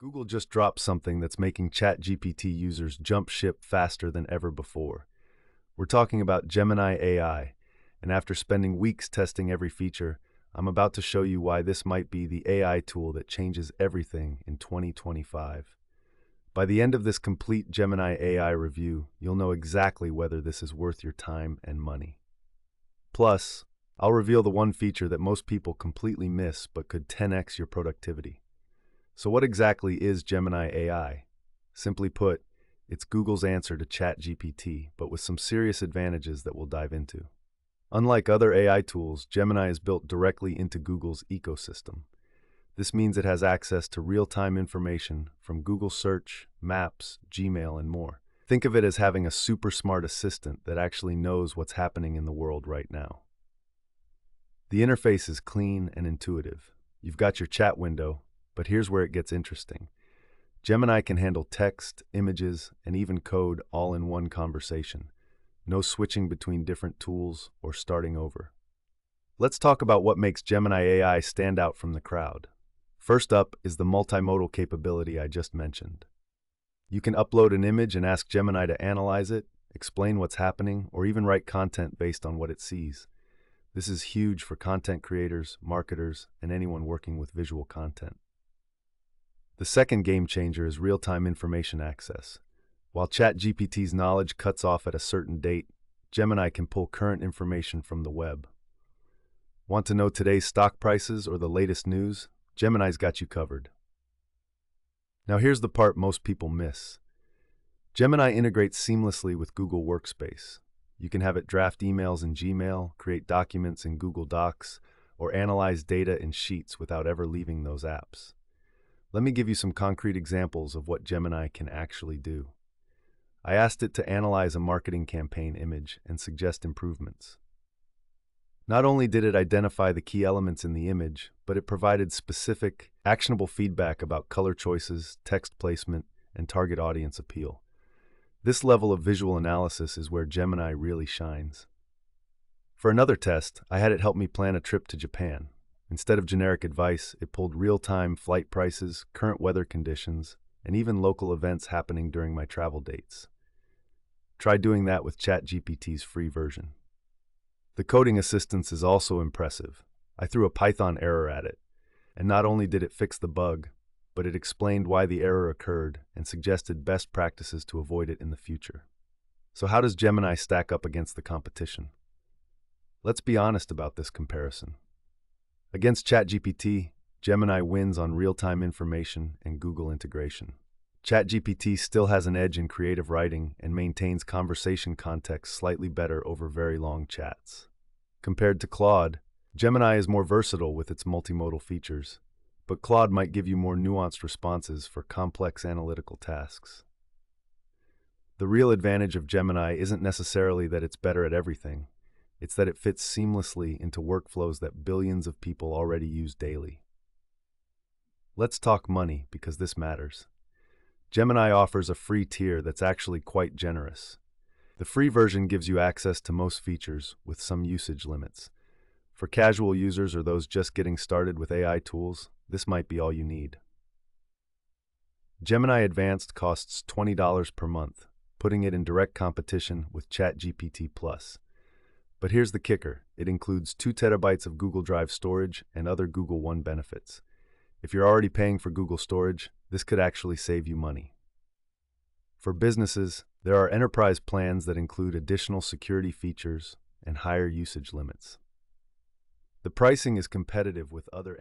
Google just dropped something that's making ChatGPT users jump ship faster than ever before. We're talking about Gemini AI, and after spending weeks testing every feature, I'm about to show you why this might be the AI tool that changes everything in 2025. By the end of this complete Gemini AI review, you'll know exactly whether this is worth your time and money. Plus, I'll reveal the one feature that most people completely miss but could 10x your productivity. So what exactly is Gemini AI? Simply put, it's Google's answer to ChatGPT, but with some serious advantages that we'll dive into. Unlike other AI tools, Gemini is built directly into Google's ecosystem. This means it has access to real-time information from Google Search, Maps, Gmail, and more. Think of it as having a super smart assistant that actually knows what's happening in the world right now. The interface is clean and intuitive. You've got your chat window, but here's where it gets interesting. Gemini can handle text, images, and even code all in one conversation. No switching between different tools or starting over. Let's talk about what makes Gemini AI stand out from the crowd. First up is the multimodal capability I just mentioned. You can upload an image and ask Gemini to analyze it, explain what's happening, or even write content based on what it sees. This is huge for content creators, marketers, and anyone working with visual content. The second game changer is real-time information access. While ChatGPT's knowledge cuts off at a certain date, Gemini can pull current information from the web. Want to know today's stock prices or the latest news? Gemini's got you covered. Now here's the part most people miss. Gemini integrates seamlessly with Google Workspace. You can have it draft emails in Gmail, create documents in Google Docs, or analyze data in Sheets without ever leaving those apps. Let me give you some concrete examples of what Gemini can actually do. I asked it to analyze a marketing campaign image and suggest improvements. Not only did it identify the key elements in the image, but it provided specific, actionable feedback about color choices, text placement, and target audience appeal. This level of visual analysis is where Gemini really shines. For another test, I had it help me plan a trip to Japan. Instead of generic advice, it pulled real-time flight prices, current weather conditions, and even local events happening during my travel dates. Try doing that with ChatGPT's free version. The coding assistance is also impressive. I threw a Python error at it, and not only did it fix the bug, but it explained why the error occurred and suggested best practices to avoid it in the future. So how does Gemini stack up against the competition? Let's be honest about this comparison. Against ChatGPT, Gemini wins on real-time information and Google integration. ChatGPT still has an edge in creative writing and maintains conversation context slightly better over very long chats. Compared to Claude, Gemini is more versatile with its multimodal features, but Claude might give you more nuanced responses for complex analytical tasks. The real advantage of Gemini isn't necessarily that it's better at everything. It's that it fits seamlessly into workflows that billions of people already use daily. Let's talk money, because this matters. Gemini offers a free tier that's actually quite generous. The free version gives you access to most features, with some usage limits. For casual users or those just getting started with AI tools, this might be all you need. Gemini Advanced costs $20 per month, putting it in direct competition with ChatGPT Plus. But here's the kicker. It includes 2 terabytes of Google Drive storage and other Google One benefits. If you're already paying for Google storage, this could actually save you money. For businesses, there are enterprise plans that include additional security features and higher usage limits. The pricing is competitive with other